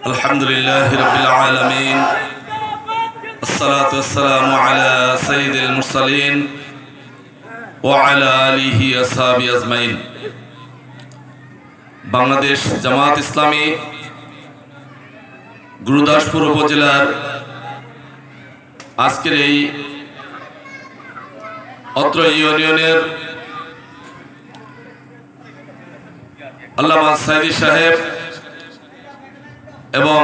আলহামদুলিল্লাহ রাব্বিল আলামিন আসসালাতু ওয়াসসালামু আলা সাইয়্যিদিল মুরসালিন ওয়া আলা আলিহি ওয়া আসহাবিহি আজমাইন। বাংলাদেশ জামাত ইসলামী গুরুদাসপুর উপজেলার আজকের এই অত্র ইউনিয়নের আল্লামা সাইদি সাহেব এবং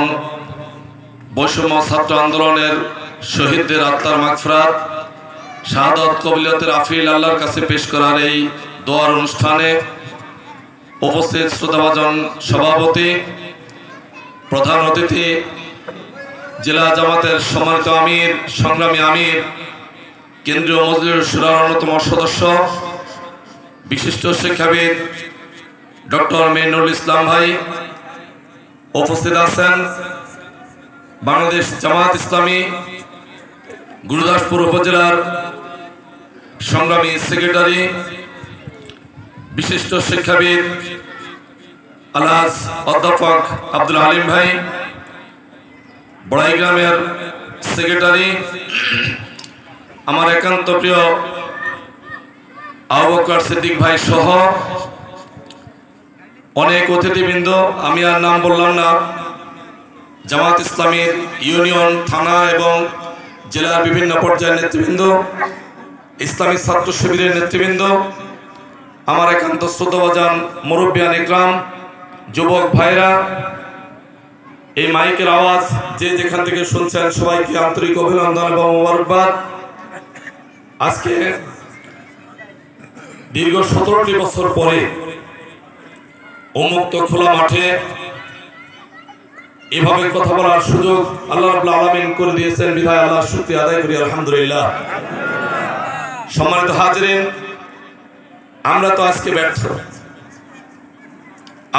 বৈষম্য ছাত্র আন্দোলনের শহীদদের আত্মার মাগফিরাত শাহাদাত কবিলিয়তের আফিল আল্লাহর কাছে পেশ করার এই দোয়ার অনুষ্ঠানে উপস্থিত শ্রোতাভাজন সভাপতি, প্রধান অতিথি, জেলা জামাতের সম্মানিত আমির, সংগ্রামী আমির, কেন্দ্রীয় মজলিস শুরার অন্যতম সদস্য, বিশিষ্ট শিক্ষাবিদ ডক্টর মেনুল ইসলাম ভাই, উপস্থিত আছেন বাংলাদেশ জামাত ইসলামী গুরুদাসপুর উপজেলার সংগ্রামী সেক্রেটারি, বিশিষ্ট শিক্ষাবিদ আলহাজ অধ্যাপক আব্দুল হালিম ভাই, বড়াই গ্রামের সেক্রেটারি, আমার একান্ত প্রিয় আবু বকর সিদ্দিক ভাই সহ অনেক অতিথিবৃন্দ, আমি আর নাম বললাম না, জামাত ইসলামীর ইউনিয়ন, থানা এবং জেলার বিভিন্ন পর্যায়ের নেতৃবৃন্দ, ইসলামী ছাত্র শিবিরের নেতৃবৃন্দ, আমার একান্ত শ্রদ্ধাভাজন মুরব্বিয়ান ইকরাম, যুবক ভাইরা, এই মাইকের আওয়াজ যে যেখান থেকে শুনছেন সবাইকে আন্তরিক অভিনন্দন এবং মোবারকবাদ। আজকে দীর্ঘ 17টি বছর পরে উন্মুক্ত খোলা মাঠে এভাবে কথা বলার সুযোগ আল্লাহ রাব্বুল আলামিন করে দিয়েছেন, বিধায় আল্লাহর শুকরিয়া আদায় করি আলহামদুলিল্লাহ। সম্মানিত হাজিরিন, আমরা তো আজকে ব্যর্থ।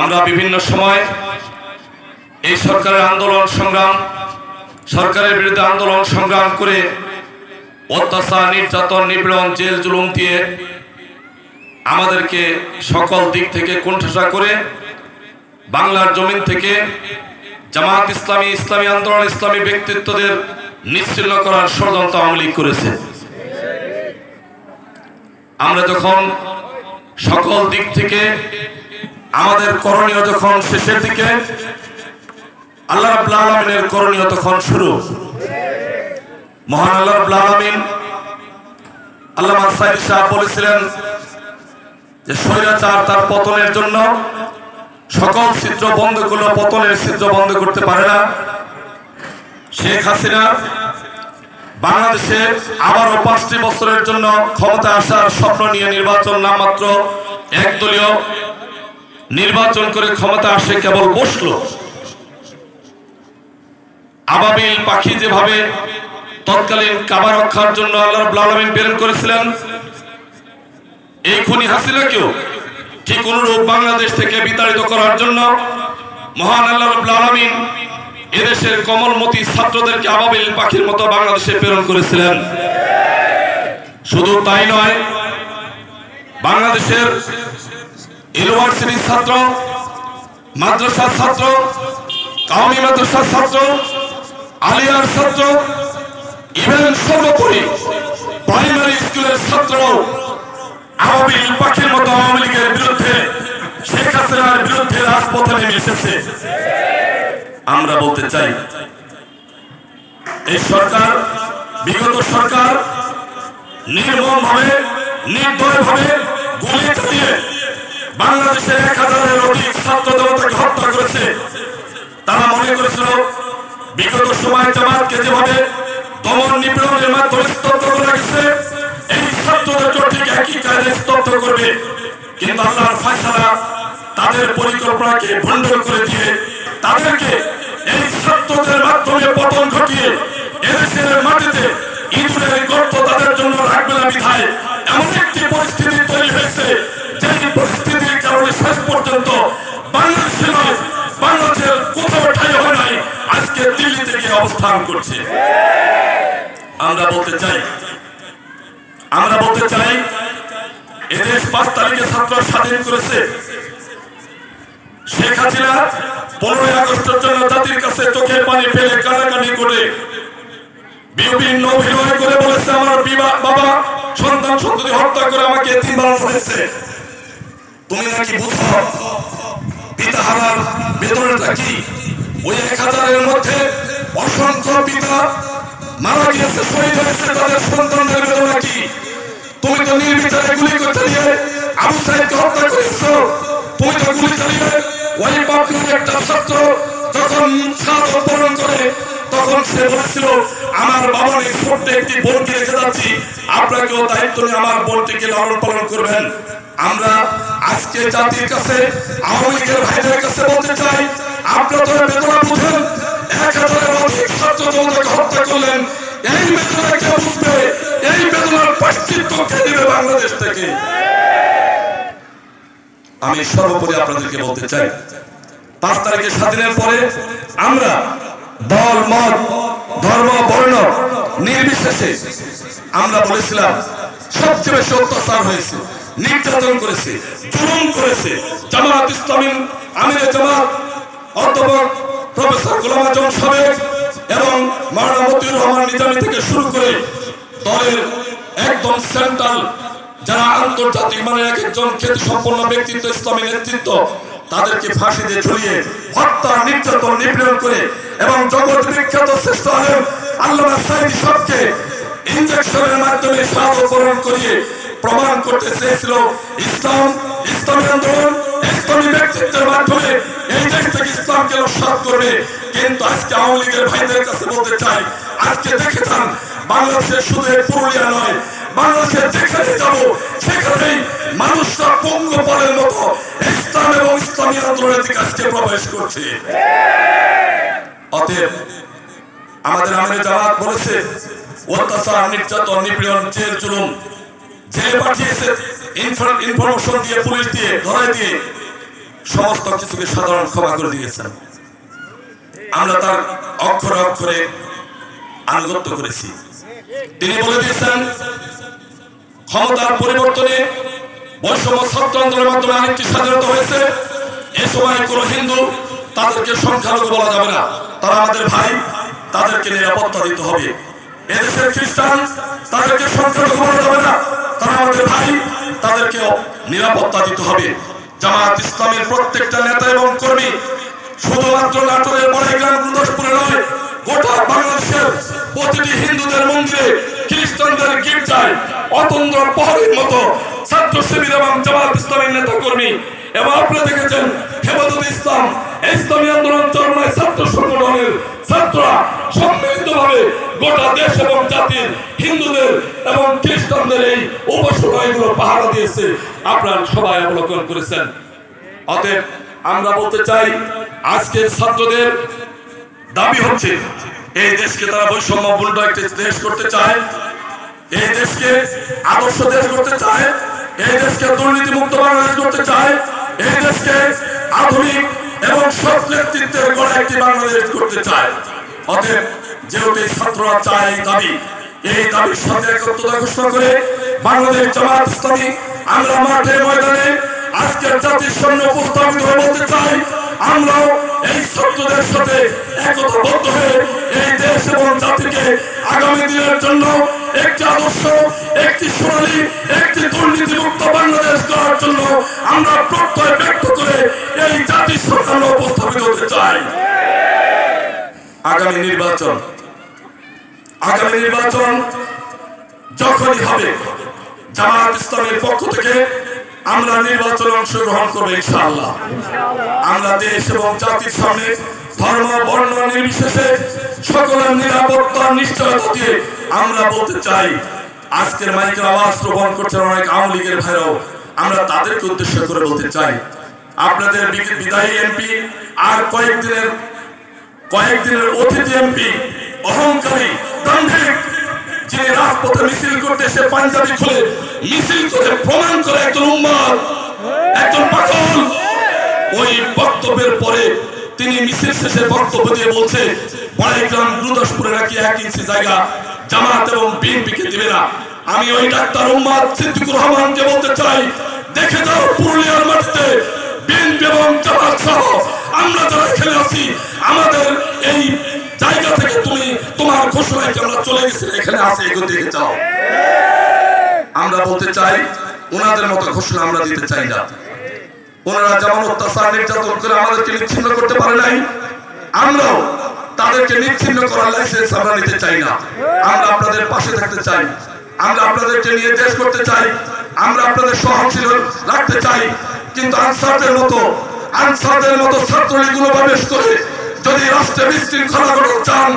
আমরা বিভিন্ন সময় এই সরকারের আন্দোলন সংগ্রাম, সরকারের বিরুদ্ধে আন্দোলন সংগ্রাম করে অত্যাচার, নির্যাতন, নিপীড়ন, জেল জুলুম দিয়ে আমাদেরকে সকল দিক থেকে কোণঠাসা করে বাংলার জমিন থেকে জামাত ইসলামী, ইসলামী আন্দোলন, ইসলামী ব্যক্তিত্বদের নিশ্চিহ্ন করার ষড়যন্ত্র আওয়ামী লীগ করেছে। আমরা যখন সকল দিক থেকে আমাদের করণীয় যখন শেষের দিকে, আল্লাহ রাব্বুল আলামিনের করণীয় তখন শুরু। মহান আল্লাহ রাব্বুল আলামিন আল্লামা সাইদি সাহেব বলেছিলেন যে স্বৈরাচার তার পতনের জন্য সকল ছিদ্র বন্ধ করলেও পতনের ছিদ্র বন্ধ করতে পারে না। শেখ হাসিনা বাংলাদেশে আবারও 5টি বছরের জন্য ক্ষমতা আসার স্বপ্ন নিয়ে নির্বাচন নামমাত্র একদলীয় নির্বাচন করে ক্ষমতা আসে, কেবল বসলো। আবাবিল পাখি যেভাবে তৎকালীন কাবা রক্ষার জন্য আল্লাহ রাব্বুল আলামিন প্রেরণ করেছিলেন, এই খুনি হাসিনাকেও ঠিক অনুরূপ বাংলাদেশ থেকে বিতাড়িত করার জন্য মহান আল্লাহ রাব্বুল আলামিন এদেশের কমলমতি ছাত্রদেরকে আবাবিল পাখির মতো বাংলাদেশে প্রেরণ করেছিলেন। শুধু তাই নয়, বাংলাদেশের ইউনিভার্সিটির ছাত্র, মাদ্রাসার ছাত্র, কাওমি মাদ্রাসার ছাত্র, আলিয়ার ছাত্র, ইভেন সর্বোপরি প্রাইমারি স্কুলের ছাত্র আবাবিল পাখির মতো আওয়ামী লীগের বিরুদ্ধে, শেখ হাসিনার বিরুদ্ধে রাজপথে নেমে এসেছে। আমরা বলতে চাই, এই সরকার, বিগত সরকার নির্মমভাবে, নির্দয়ভাবে গুলি চালিয়ে বাংলাদেশের 1000-এর অধিক ছাত্র জনতাকে হত্যা করেছে। তারা মনে করেছিল বিগত সময় জামাতকে যেভাবে দমন নিপীড়নের মাধ্যমে স্তব্ধ করে রেখেছে, এই ছাত্রদেরকে ঠিক একই কায়দায় স্তব্ধ করবে। কিন্তু আল্লাহর ফয়সালা তাদের পরিকল্পনাকে ভণ্ডুল করে দিয়ে তাদেরকে এই ছাত্রদের মাধ্যমে পতন ঘটিয়ে এদেশের মাটিতে ইঁদুরের গর্ত তাদের জন্য রাখবে না, বিধায় এমন একটি পরিস্থিতি তৈরি হয়েছে, যেই পরিস্থিতির কারণে শেষ পর্যন্ত বাংলাদেশে নয়, বাংলাদেশের কোথাও ঠাঁই হয় নাই, আজকে দিল্লিতে গিয়ে অবস্থান করছে। আমরা বলতে চাই এদেশ 5 তারিখে ছাত্র স্বাধীন করেছে। শেখ হাসিনা 15 আগস্টের জন্য জাতির কাছে চোখের পানি ফেলে কান্নাকাটি করে বিভিন্ন অভিনয় করে বলেছে আমার বাবা সন্তান সন্ততি হত্যা করে আমাকে এতিম বানানো হয়েছে। তুমি নাকি বুঝো পিতা হারার বেদনাটা কি? ওই 1000-এর মধ্যে অসংখ্য পিতা মারা গিয়েছে, শহীদ হয়েছে, তাদের সন্তানদের বেদনা কি? তুমি তো নির্বিচারে গুলি করে চালিয়ে আবু সাইদকে হত্যা করেছো। তুমি তো গুলি চালিয়ে ওই পাবলিক একটা ছাত্র যখন শাহাদাত বরণ করে তখন সে বলেছিল আমার বাবা নেই, ছোট্ট একটি বোনকে রেখে যাচ্ছি, আপনাকেও দায়িত্ব নিয়ে আমার বোনটিকে লালন পালন করবেন। আমরা আজকে জাতির কাছে আওয়ামী লীগের ভাইদের কাছে বলতে চাই, আপনারা তো বেদনা বুঝেন, 1000-এর অধিক ছাত্র জনতাকে হত্যা করলেন, এই বেদনা কে বুঝবে? এই বেদনার পাশ্চিত্য কে দিবে বাংলাদেশ থেকে? আমি সর্বোপরি আপনাদেরকে বলতে চাই 5 তারিখে স্বাধীনের পরে আমরা দল মত ধর্ম বর্ণ নির্বিশেষে আমরা বলেছিলাম সবচেয়ে বেশি অত্যাচার হয়েছে, নির্যাতন করেছে, জুলুম করেছে জামাত ইসলামী আমিরে জামাত অধ্যাপক প্রফেসর গোলাম আজম সাহেব এবং মাওলানা মতিউর রহমান নিজামী থেকে শুরু করে দলের একদম সেন্ট্রাল যারা আন্তর্জাতিক মানের এক একজন খ্যাতি সম্পন্ন ব্যক্তিত্ব ইসলামী নেতৃত্ব তাদেরকে ফাঁসি দিয়ে ঝুলিয়ে হত্যা নির্যাতন নিপীড়ন করে এবং জগৎ বিখ্যাত শ্রেষ্ঠ আলেম আল্লামা সাঈদী সাহেবকে ইনজেকশনের মাধ্যমে শাহাদাত বরণ করিয়ে প্রমাণ করতে চেয়েছিল ইসলাম, ইসলামী আন্দোলন, ইসলামী ব্যক্তিত্বের মাধ্যমে এই দেশ থেকে ইসলামকে নস্যাৎ করবে। কিন্তু আজকে আওয়ামী লীগের ভাইদের কাছে বলতে চাই, আজকে দেখে যান বাংলাদেশের শুধু পুরুলিয়া নয়, বাংলাদেশের যেখানে যাব সেখানেই মানুষরা পঙ্গপালের মতো ইসলাম এবং ইসলামী আন্দোলনের দিকে আজকে প্রবেশ করছে। অতএব আমাদের আমিরে জামাত বলেছে অত্যাচার নির্যাতন নিপীড়ন জেল জুলুম জেলে পাঠিয়েছে, ইনফরমেশন দিয়ে পুলিশ দিয়ে ধরাই দিয়ে সমস্ত কিছুকে সাধারণ ক্ষমা করে দিয়েছেন। আমরা তার অক্ষরে অক্ষরে আনুগত্য করেছি। তিনি বলে দিয়েছেন ক্ষমতার পরিবর্তনে বৈষম্য ছাত্র আন্দোলনের মাধ্যমে আরেকটি স্বাধীনতা হয়েছে। এ সময় কোন হিন্দু তাদেরকে সংখ্যালঘু বলা যাবে না, তারা আমাদের ভাই, তাদেরকে নিরাপত্তা দিতে হবে। এদেশের খ্রিস্টান তাদেরকে সংখ্যালঘু বলা যাবে না, তারা আমাদের ভাই, তাদেরকেও নিরাপত্তা দিতে হবে। জামাত ইসলামের প্রত্যেকটা নেতা এবং কর্মী শুধুমাত্র নাটোরের বড়াইগ্রাম গুরুদাসপুরে নয়, গোটা বাংলাদেশের প্রতিটি হিন্দুদের মন্দিরে, খ্রিস্টানদের গির্জায় অতন্ত্র প্রহরীর মতো ছাত্র শিবির এবং জামাত ইসলামের নেতা কর্মী এবং আপনারা দেখেছেন হেফাজতে ইসলাম, ইসলামী আন্দোলন চরমায় ছাত্র সংগঠনের ছাত্ররা সম্মিলিতভাবে গোটা দেশ এবং জাতির হিন্দুদের এবং খ্রিস্টানদের এই উপাসনাগুলো পাহারা দিয়েছে, আপনারা সবাই অবলোকন করেছেন। অতএব আমরা বলতে চাই আজকের ছাত্রদের দাবি হচ্ছে এই দেশকে তারা বৈষম্যপূর্ণ একটি দেশ করতে চায়, এই দেশকে আদর্শ দেশ করতে চায়, এই দেশকে দুর্নীতিমুক্ত বাংলাদেশ করতে চায়, এই দেশকে আধুনিক এবং সৎ নেতৃত্বের গড়া একটি বাংলাদেশ করতে চায়। অতএব যেহেতু ছাত্ররা চায় এই দাবির সাথে একত্রতা ঘোষণা করে বাংলাদেশ জামাত ইসলামী আমরা মাঠে ময়দানে আজকের জাতির সামনে উপস্থাপিত হয়ে বলতে চাই, আমরাও এই ছাত্রদের সাথে একতাবদ্ধ হয়ে এই দেশ এবং জাতিকে আগামী দিনের জন্য একটি আদর্শ, একটি সোনালী, একটি দুর্নীতিমুক্ত বাংলাদেশ করার জন্য আমরা প্রত্যয় ব্যক্ত করে এই জাতির সামনে উপস্থাপিত হতে চাই। আগামী নির্বাচন যখনই হবে জামাত ইসলামের পক্ষ থেকে আমরা নির্বাচনে অংশগ্রহণ করবো ইনশাআল্লাহ। আমরা দেশ এবং জাতির সামনে ধর্ম বর্ণ নির্বিশেষে সকলের নিরাপত্তা নিশ্চয়তা দিয়ে আমরা বলতে চাই, আজকের মাইকের আওয়াজ শ্রবণ করছেন অনেক আওয়ামী লীগের ভাইরাও, আমরা তাদেরকে উদ্দেশ্য করে বলতে চাই, আপনাদের বিদায়ী এমপি আর কয়েকদিনের অতিথি এমপি অহংকারী দাম্ভিক যিনি রাজপথে মিছিল করতে এসে পাঞ্জাবি খুলে মিছিল করে প্রমাণ করে একজন উম্মাদ, একজন পাগল, ওই বক্তব্যের পরে তিনি মিছিল শেষে বক্তব্য দিয়ে বলছে বড়াইগ্রাম গুরুদাসপুরে নাকি 1 ইঞ্চি জায়গা জামাত এবং বিএনপিকে দিবে না। আমি ওই ডাক্তার উম্মাদ সিদ্দিকুর রহমানকে বলতে চাই, দেখে যাও পুরুলিয়ার মাটিতে বিএনপি এবং জামাত সহ আমরা যারা এখানে আছি, আমাদের এই জায়গা থেকে তুমি তোমার ঘোষণায় আমরা চলে গেছি, এখানে আছে এগো দিকে যাও। আমরা বলতে চাই ওনাদের মতো ঘোষণা আমরা দিতে চাই না। ওনারা যেমন অত্যাচার নির্যাতন করে আমাদেরকে নিচ্ছিন্ন করতে পারে নাই, আমরাও তাদেরকে নিচ্ছিন্ন করার লাইসেন্স আমরা নিতে চাই না। আমরা আপনাদের পাশে থাকতে চাই, আমরা আপনাদেরকে নিয়ে দেশ করতে চাই, আমরা আপনাদের সহনশীল রাখতে চাই। কিন্তু আনসারদের মতো ছাত্রলীগগুলো প্রবেশ করে যদি রাষ্ট্রে বিশৃঙ্খলা করতে চান,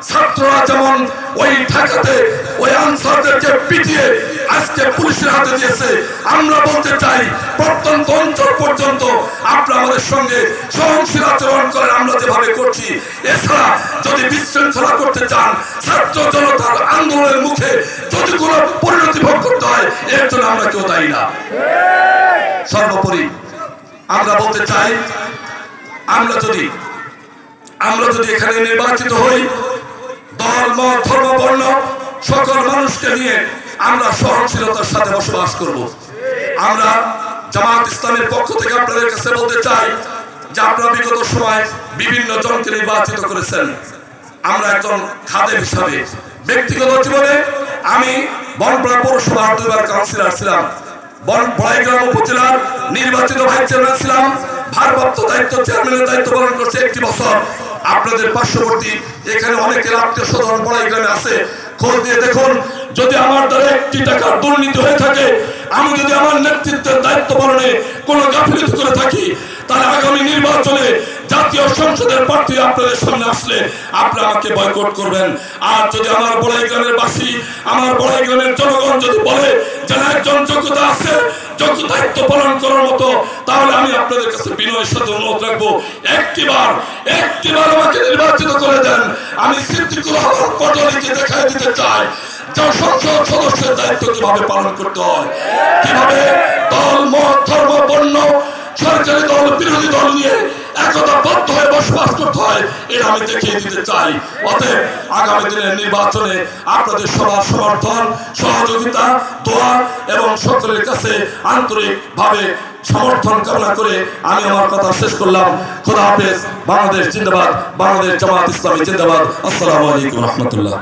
ছাত্ররা যেমন ওই ঢাকাতে ওই আনসারদেরকে পিটিয়ে আজকে পুলিশের হাতে দিয়েছে, আমরা বলতে চাই প্রত্যন্ত অঞ্চল পর্যন্ত আপনারা আমাদের সঙ্গে সহনশীল আচরণ করেন, আমরা যেভাবে করছি। এছাড়া যদি বিশৃঙ্খলা করতে চান, ছাত্র জনতার আন্দোলনের মুখে যদি কোনো পরিণতি ভোগ করতে হয়, এর জন্য আমরা কেউ দায়ী না। সর্বোপরি আমরা বলতে চাই, আমরা যদি এখানে নির্বাচিত হই, দল মত ধর্ম বর্ণ সকল মানুষকে নিয়ে আমরা সহনশীলতার সাথে বসবাস করব। আমরা জামাত ইসলামের পক্ষ থেকে আপনাদের কাছে বলতে চাই যে আপনারা বিগত সময় বিভিন্ন জনকে নির্বাচিত করেছেন। আমরা একজন খাদেম হিসাবে ব্যক্তিগত জীবনে আমি বনপাড়া পৌরসভার 2 বার কাউন্সিলর ছিলাম, বড়াইগ্রাম উপজেলার নির্বাচিত ভাইস চেয়ারম্যান ছিলাম, ভারপ্রাপ্ত দায়িত্ব চেয়ারম্যানের দায়িত্ব পালন করছে 1টি বছর। আপনাদের পার্শ্ববর্তী এখানে অনেকের আত্মীয় স্বজন বড়াইগ্রামে আছে, খোঁজ দিয়ে দেখুন। যদি আমার দ্বারা 1টি টাকার দুর্নীতি হয়ে থাকে, আমি যদি আমার নেতৃত্বের দায়িত্ব পালনে কোনো গাফিলতি করে থাকি, তাহলে আগামী নির্বাচনে জাতীয় সংসদের প্রার্থী আপনাদের সামনে আসলে আপনারা আমাকে বয়কট করবেন। আর যদি আমার বড়াইগ্রামের বাসী, আমার বড়াইগ্রামের জনগণ যদি বলে যে একজন যোগ্যতা আছে, যোগ্য দায়িত্ব পালন করার মতো, তাহলে আমি আপনাদের কাছে বিনয়ের সাথে অনুরোধ রাখবো, একটিবার আমাকে নির্বাচিত করে দেন। আমি সিদ্দিকুর রহমান পটলকে দেখাই দিতে চাই যে সংসদ সদস্যের দায়িত্ব কিভাবে পালন করতে হয়, কিভাবে দল মত ধর্ম বর্ণ সরকারি দল বিরোধী দল নিয়ে একতাবদ্ধ হয়ে বসবাস করতে হয়, এটা আমি দেখিয়ে দিতে চাই। অতএব আগামী দিনের নির্বাচনে আপনাদের সবার সমর্থন, সহযোগিতা, দোয়া এবং সকলের কাছে আন্তরিকভাবে সমর্থন কামনা করে আমি আমার কথা শেষ করলাম। খোদা হাফেজ। বাংলাদেশ জিন্দাবাদ, বাংলাদেশ জামাত ইসলামী জিন্দাবাদ। আসসালামু আলাইকুম রহমতুল্লাহ।